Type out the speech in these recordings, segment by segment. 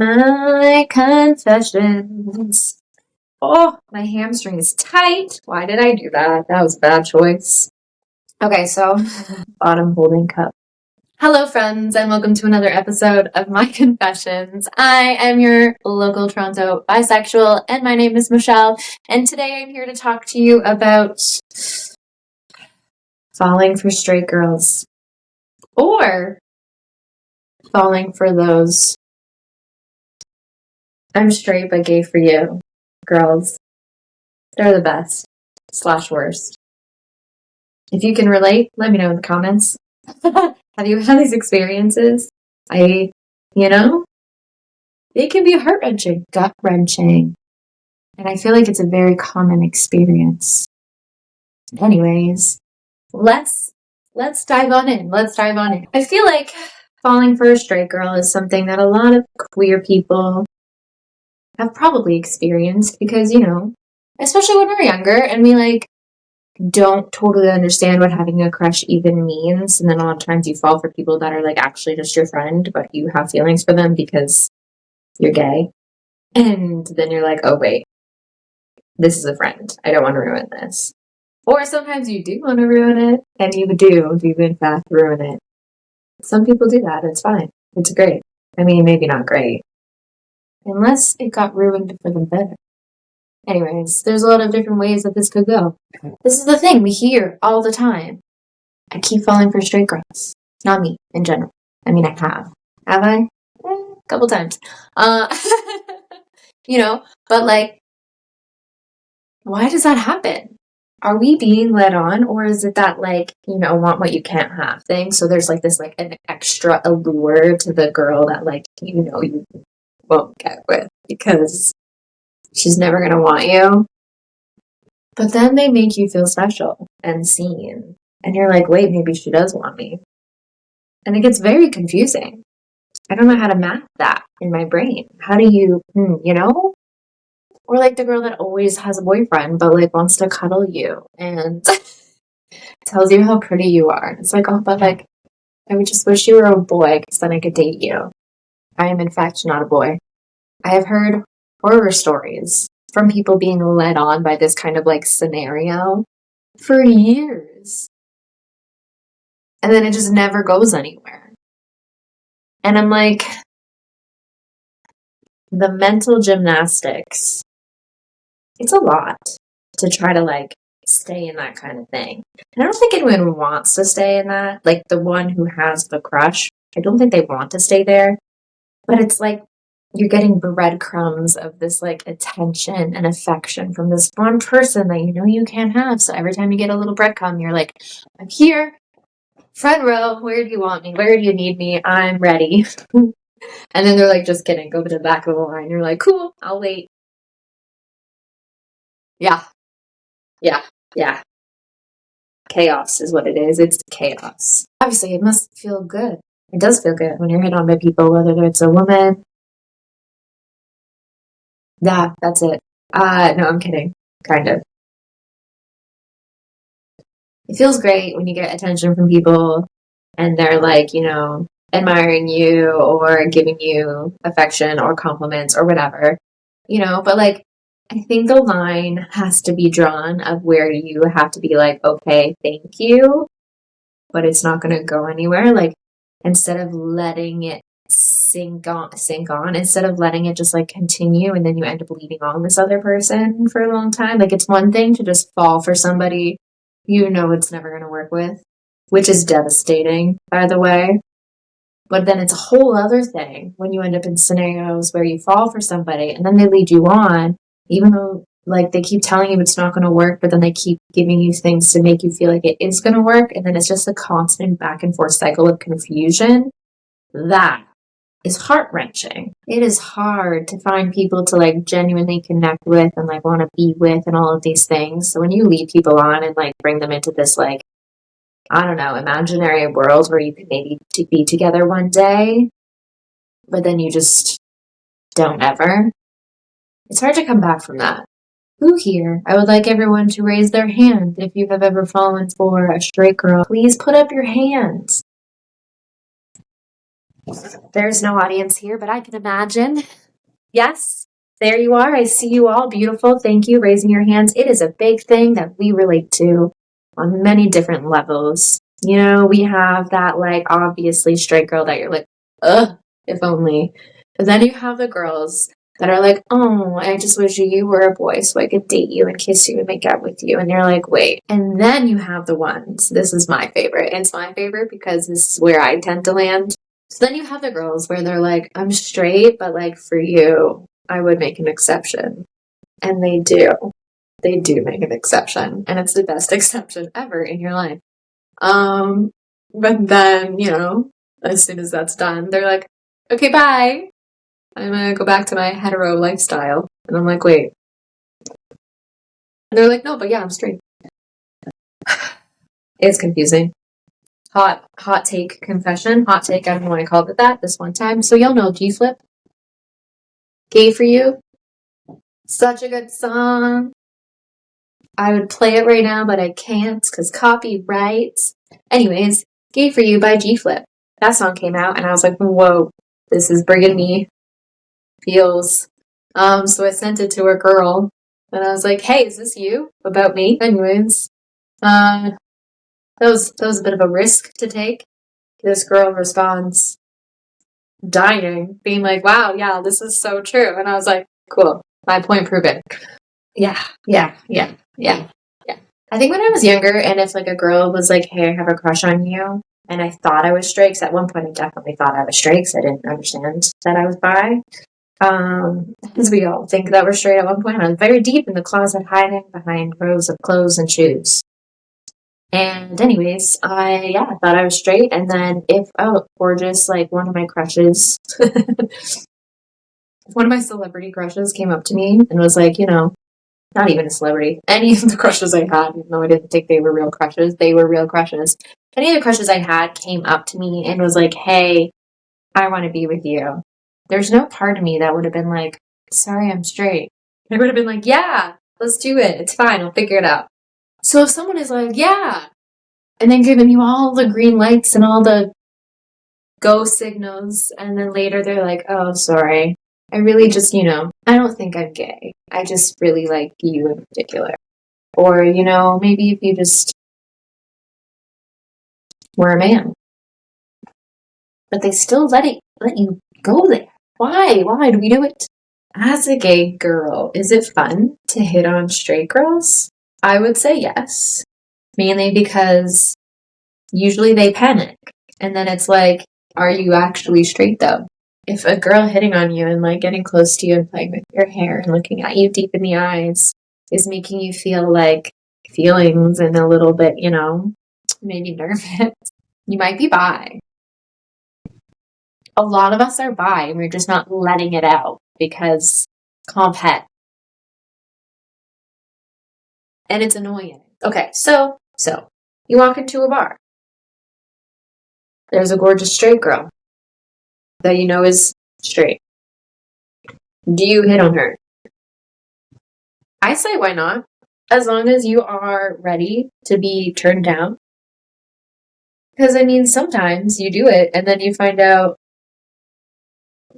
My confessions. Oh, my hamstring is tight. Why did I do that? That was a bad choice. Okay, so bottom holding cup. Hello, friends, and welcome to another episode of My Confessions. I am your local Toronto bisexual, and my name is Michelle, and today I'm here to talk to you about falling for straight girls, or falling for those I'm straight but gay for you girls. They're the best / worst. If you can relate, let me know in the comments. Have you had these experiences? They can be heart-wrenching, gut-wrenching. And I feel like it's a very common experience. Anyways, let's dive on in. I feel like falling for a straight girl is something that a lot of queer people have probably experienced because, especially when we're younger and we don't totally understand what having a crush even means, and then a lot of times you fall for people that are actually just your friend, but you have feelings for them because you're gay, and then you're like, oh wait, this is a friend, I don't want to ruin this. Or sometimes you do want to ruin it, and you do in fact ruin it. Some people do that. It's fine, it's great. I mean, maybe not great unless it got ruined for the better. Anyways, there's a lot of different ways that this could go. This is the thing we hear all the time. I keep falling for straight girls. Not me, in general. I mean, I have. Have I? A couple times. But why does that happen? Are we being led on, or is it that, want what you can't have thing? So there's this an extra allure to the girl that you won't get with because she's never going to want you. But then they make you feel special and seen. And you're like, wait, maybe she does want me. And it gets very confusing. I don't know how to map that in my brain. How do you, Or the girl that always has a boyfriend but wants to cuddle you and tells you how pretty you are. And it's oh, but I would just wish you were a boy because then I could date you. I am in fact not a boy. I have heard horror stories from people being led on by this kind of scenario for years. And then it just never goes anywhere. And I'm the mental gymnastics, it's a lot to try to stay in that kind of thing. And I don't think anyone wants to stay in that. The one who has the crush, I don't think they want to stay there. But it's you're getting breadcrumbs of this attention and affection from this one person that you can't have. So every time you get a little breadcrumb, you're I'm here, front row. Where do you want me? Where do you need me? I'm ready. And then they're just kidding. Go to the back of the line. You're cool, I'll wait. Yeah. Chaos is what it is. It's chaos. Obviously, it must feel good. It does feel good when you're hit on by people, whether it's a woman. Yeah, that's it. No, I'm kidding. Kind of. It feels great when you get attention from people and they're admiring you or giving you affection or compliments or whatever, but I think the line has to be drawn of where you have to be okay, thank you, but it's not going to go anywhere. Instead of letting it sink on, instead of letting it just continue and then you end up leading on this other person for a long time. It's one thing to just fall for somebody it's never going to work with, which is devastating, by the way. But then it's a whole other thing when you end up in scenarios where you fall for somebody and then they lead you on, even though they keep telling you it's not going to work, but then they keep giving you things to make you feel like it is going to work. And then it's just a constant back and forth cycle of confusion. That is heart-wrenching. It is hard to find people to genuinely connect with and want to be with and all of these things. So when you lead people on and bring them into this I don't know, imaginary world where you could maybe be together one day, but then you just don't ever, it's hard to come back from that. Who here? I would like everyone to raise their hand if you have ever fallen for a straight girl. Please put up your hands. There's no audience here, but I can imagine. Yes, there you are. I see you all. Beautiful. Thank you. Raising your hands. It is a big thing that we relate to on many different levels. You know, we have that, like, obviously straight girl that you're like, ugh, if only. But then you have the girls that are like, oh, I just wish you were a boy so I could date you and kiss you and make out with you. And you're like, wait. And then you have the ones. This is my favorite. It's my favorite because this is where I tend to land. So then you have the girls where they're like, I'm straight, but like for you, I would make an exception. And they do. They do make an exception. And it's the best exception ever in your life. But then, you know, as soon as that's done, they're like, okay, bye. I'm gonna go back to my hetero lifestyle. And I'm like, wait. And they're like, no, but yeah, I'm straight. It's confusing. Hot take confession. Hot take, I don't know why I called it that this one time. So y'all know G-Flip. Gay for You. Such a good song. I would play it right now, but I can't because copyright. Anyways, Gay for You by G-Flip. That song came out and I was like, whoa, this is bringing me feels. So I sent it to a girl and I was like, hey, is this you? About me? Anyways, that was a bit of a risk to take. This girl responds, dying, being like, wow, yeah, this is so true. And I was like, cool, my point proven. Yeah. I think when I was younger, and if like a girl was like, hey, I have a crush on you, and I thought I was straight, because at one point I definitely thought I was straight, because I didn't understand that I was bi. As we all think that we're straight at one point. I was very deep in the closet, hiding behind rows of clothes and shoes. And anyways, I thought I was straight, and then gorgeous, like one of my crushes, one of my celebrity crushes came up to me and was like, you know, not even a celebrity, any of the crushes I had, even though I didn't think they were real crushes, they were real crushes. Any of the crushes I had came up to me and was like, hey, I want to be with you. There's no part of me that would have been like, sorry, I'm straight. I would have been like, yeah, let's do it. It's fine. I'll figure it out. So if someone is like, yeah, and then giving you all the green lights and all the go signals, and then later they're like, oh, sorry, I really just, you know, I don't think I'm gay. I just really like you in particular. Or, you know, maybe if you just were a man. But they still let you go there. Why? Why do we do it? As a gay girl, is it fun to hit on straight girls? I would say yes. Mainly because usually they panic. And then it's like, are you actually straight though? If a girl hitting on you and like getting close to you and playing with your hair and looking at you deep in the eyes is making you feel like feelings and a little bit, you know, maybe nervous, you might be bi. A lot of us are bi and we're just not letting it out because comp het. And it's annoying. Okay, so you walk into a bar. There's a gorgeous straight girl that you know is straight. Do you hit on her? I say why not? As long as you are ready to be turned down. Because, I mean, sometimes you do it and then you find out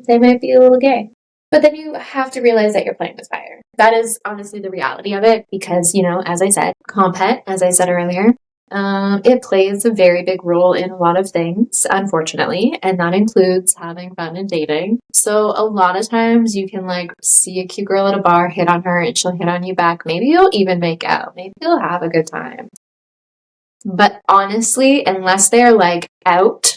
they might be a little gay. But then you have to realize that you're playing with fire. That is honestly the reality of it because, you know, as I said, comp het, as I said earlier, it plays a very big role in a lot of things, unfortunately, and that includes having fun and dating. So a lot of times you can like see a cute girl at a bar, hit on her, and she'll hit on you back. Maybe you'll even make out. Maybe you'll have a good time. But honestly, unless they're like out,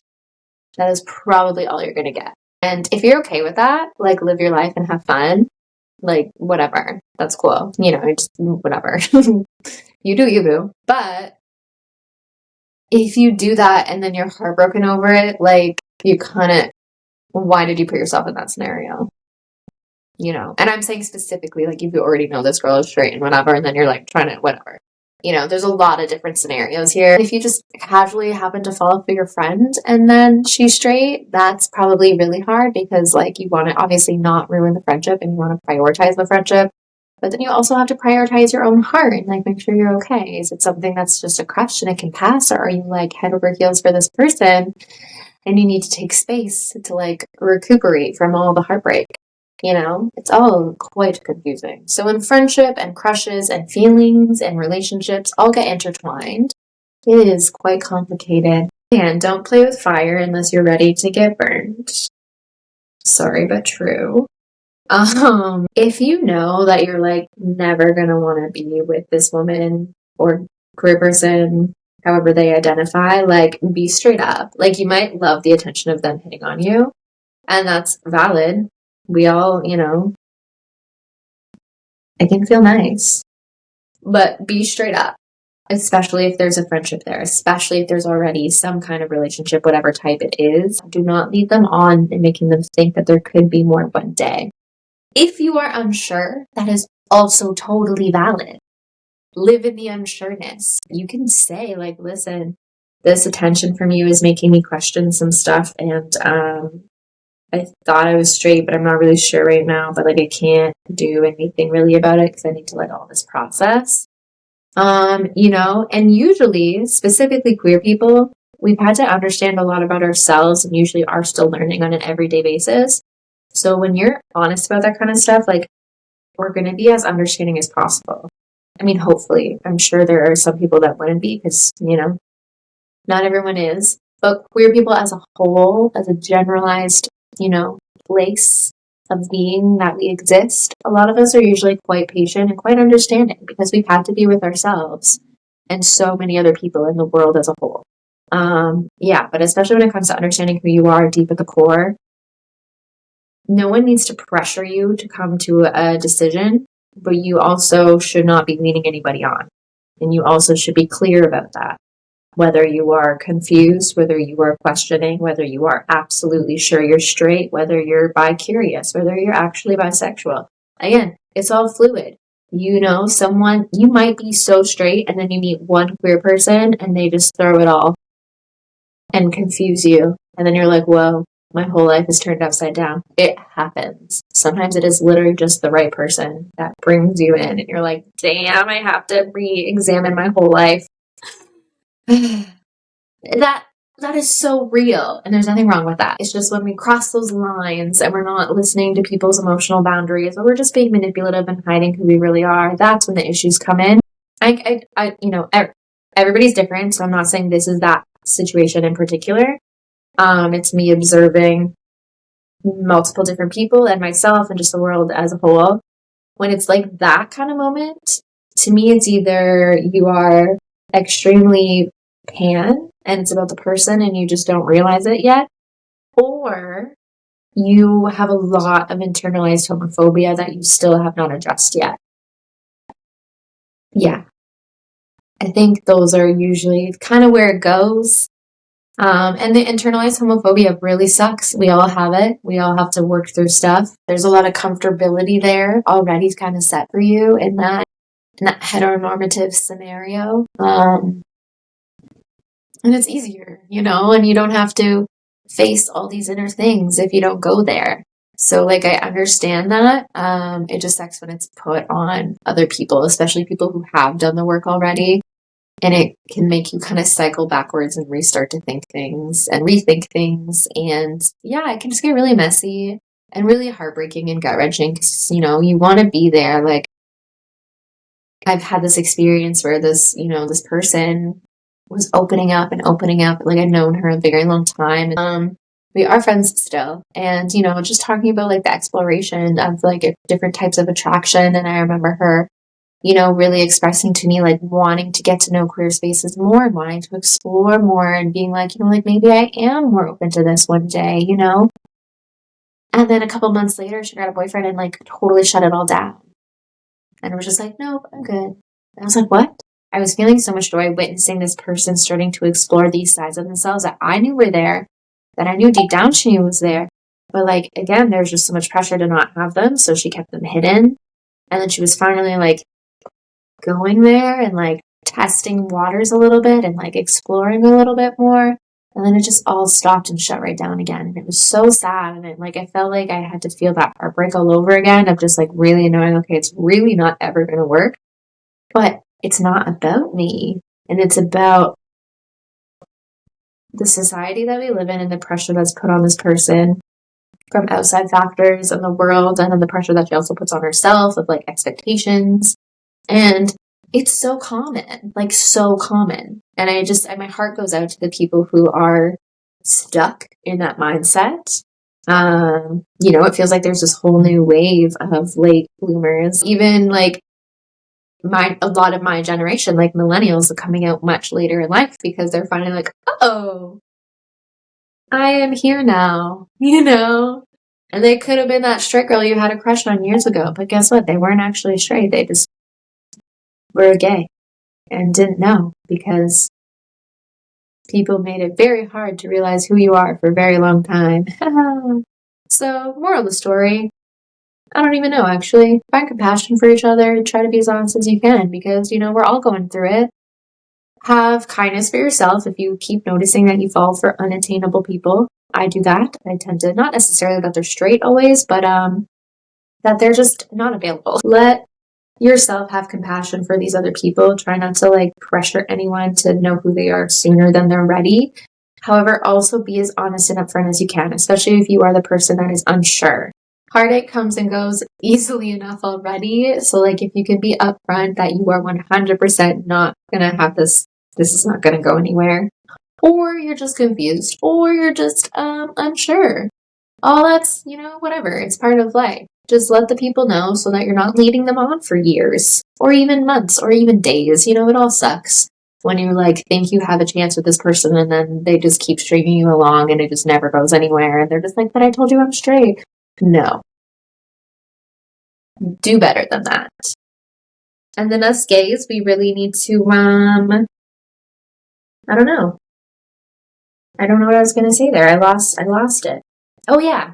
that is probably all you're going to get. And if you're okay with that, like live your life and have fun, like whatever, that's cool. You know, just whatever. You do you, boo. But if you do that and then you're heartbroken over it, like you kind of, why did you put yourself in that scenario? You know, and I'm saying specifically, like if you already know this girl is straight and whatever, and then you're like trying to whatever. You know, there's a lot of different scenarios here. If you just casually happen to fall for your friend and then she's straight, that's probably really hard because like you want to obviously not ruin the friendship and you want to prioritize the friendship. But then you also have to prioritize your own heart and like make sure you're okay. Is it something that's just a crush and it can pass, or are you like head over heels for this person and you need to take space to like recuperate from all the heartbreak. You know, it's all quite confusing. So when friendship and crushes and feelings and relationships all get intertwined, it is quite complicated. And don't play with fire unless you're ready to get burned. Sorry, but true. If you know that you're like never gonna want to be with this woman or queer person, however they identify, like be straight up. Like you might love the attention of them hitting on you, and that's valid. We all, you know, it can feel nice, but be straight up, especially if there's a friendship there, especially if there's already some kind of relationship, whatever type it is. Do not lead them on and making them think that there could be more one day. If you are unsure, that is also totally valid. Live in the unsureness. You can say, like, listen, this attention from you is making me question some stuff, and I thought I was straight, but I'm not really sure right now, but like I can't do anything really about it because I need to let all this process. You know, and usually, specifically queer people, we've had to understand a lot about ourselves and usually are still learning on an everyday basis. So when you're honest about that kind of stuff, like, we're going to be as understanding as possible. I mean, hopefully. I'm sure there are some people that wouldn't be because, you know, not everyone is. But queer people as a whole, as a generalized, you know, place of being that we exist, a lot of us are usually quite patient and quite understanding because we've had to be with ourselves and so many other people in the world as a whole. Yeah, but especially when it comes to understanding who you are deep at the core, no one needs to pressure you to come to a decision, but you also should not be leading anybody on. And you also should be clear about that. Whether you are confused, whether you are questioning, whether you are absolutely sure you're straight, whether you're bi-curious, whether you're actually bisexual. Again, it's all fluid. You know, someone, you might be so straight and then you meet one queer person and they just throw it all and confuse you. And then you're like, whoa, my whole life is turned upside down. It happens. Sometimes it is literally just the right person that brings you in and you're like, damn, I have to re-examine my whole life. That is so real, and there's nothing wrong with that. It's just when we cross those lines and we're not listening to people's emotional boundaries, or we're just being manipulative and hiding who we really are, that's when the issues come in. You know, everybody's different, so I'm not saying this is that situation in particular. It's me observing multiple different people and myself and just the world as a whole. When it's like that kind of moment, to me, it's either you are extremely pan and it's about the person and you just don't realize it yet, or you have a lot of internalized homophobia that you still have not addressed yet. Yeah. I think those are usually kind of where it goes. And the internalized homophobia really sucks. We all have it. We all have to work through stuff. There's a lot of comfortability there already kind of set for you in that heteronormative scenario. And it's easier, you know, and you don't have to face all these inner things if you don't go there. So, like, I understand that. It just sucks when it's put on other people, especially people who have done the work already. And it can make you kind of cycle backwards and restart to think things and rethink things. And yeah, it can just get really messy and really heartbreaking and gut-wrenching because, you know, you want to be there. Like, I've had this experience where this person was opening up. Like, I'd known her a very long time. We are friends still. And, you know, just talking about like the exploration of like different types of attraction. And I remember her, you know, really expressing to me like wanting to get to know queer spaces more and wanting to explore more and being like, you know, like maybe I am more open to this one day, you know? And then a couple months later, she got a boyfriend and like totally shut it all down. And I was just like, nope, I'm good. And I was like, what? I was feeling so much joy witnessing this person starting to explore these sides of themselves that I knew were there, that I knew deep down she knew was there. But like, again, there's just so much pressure to not have them. So she kept them hidden. And then she was finally like going there and like testing waters a little bit and like exploring a little bit more. And then it just all stopped and shut right down again. And it was so sad. And it, like, I felt like I had to feel that heartbreak all over again of just like really knowing, okay, it's really not ever going to work. But it's not about me. And it's about the society that we live in and the pressure that's put on this person from outside factors in the world, and then the pressure that she also puts on herself of like expectations. And it's so common, like so common. And my heart goes out to the people who are stuck in that mindset. It feels like there's this whole new wave of late bloomers, even like a lot of my generation, like millennials, are coming out much later in life because they're finally like, oh, I am here now, And they could have been that straight girl you had a crush on years ago, but guess what? They weren't actually straight. They just were gay and didn't know because people made it very hard to realize who you are for a very long time. So, moral of the story, I don't even know, actually. Find compassion for each other. Try to be as honest as you can because, we're all going through it. Have kindness for yourself if you keep noticing that you fall for unattainable people. I do that. I tend to, not necessarily that they're straight always, but that they're just not available. Let yourself have compassion for these other people. Try not to like pressure anyone to know who they are sooner than they're ready. However, also be as honest and upfront as you can, especially if you are the person that is unsure. Heartache comes and goes easily enough already. So like if you can be upfront that you are 100% not going to have this is not going to go anywhere. Or you're just confused. Or you're just unsure. All that's, whatever. It's part of life. Just let the people know so that you're not leading them on for years. Or even months. Or even days. It all sucks. When you like think you have a chance with this person and then they just keep stringing you along and it just never goes anywhere. And they're just like, but I told you I'm straight. No. Do better than that. And then us gays, we really need to, I don't know. I don't know what I was going to say there. I lost it. Oh yeah.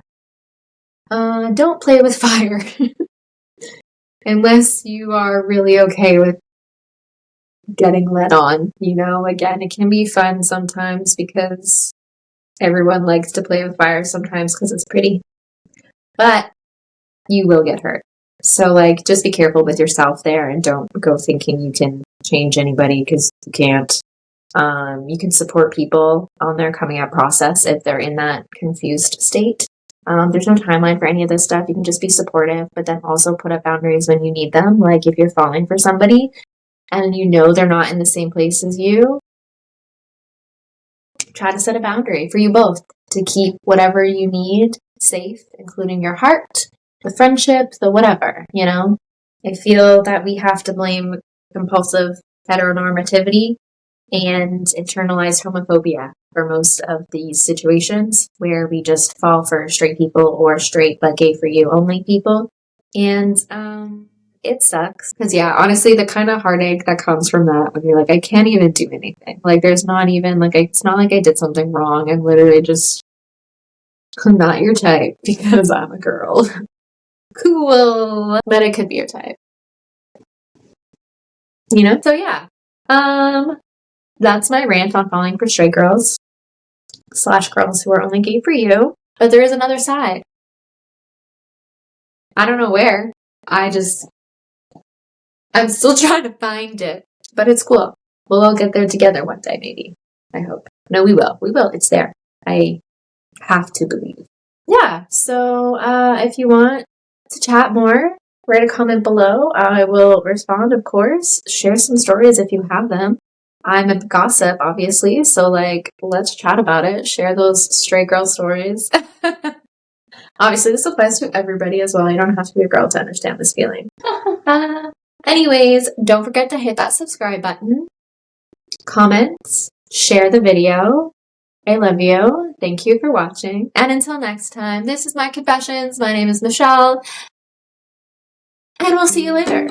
Don't play with fire. Unless you are really okay with getting lit on, again, it can be fun sometimes because everyone likes to play with fire sometimes because it's pretty. But you will get hurt. So, like, just be careful with yourself there and don't go thinking you can change anybody because you can't. You can support people on their coming out process if they're in that confused state. There's no timeline for any of this stuff. You can just be supportive, but then also put up boundaries when you need them. Like, if you're falling for somebody and they're not in the same place as you, try to set a boundary for you both to keep whatever you need safe, including your heart, the friendship, the whatever, I feel that we have to blame compulsive heteronormativity and internalized homophobia for most of these situations where we just fall for straight people or straight but gay for you only people. And it sucks because honestly, the kind of heartache that comes from that when you're like, I can't even do anything. Like there's not even like, it's not like I did something wrong. I'm literally just not your type because I'm a girl. Cool. But it could be your type. So yeah. That's my rant on falling for straight girls / girls who are only gay for you. But there is another side. I don't know where. I'm still trying to find it. But it's cool. We'll all get there together one day, maybe. I hope. No, we will. We will. It's there. I have to believe. Yeah. So if you want to chat more, write a comment below. I will respond, of course. Share some stories if you have them. I'm a gossip, obviously, so, let's chat about it. Share those stray girl stories. Obviously, this applies to everybody as well. You don't have to be a girl to understand this feeling. Anyways, don't forget to hit that subscribe button. Comments. Share the video. I love you. Thank you for watching. And until next time, this is my confessions. My name is Michelle. And we'll see you later.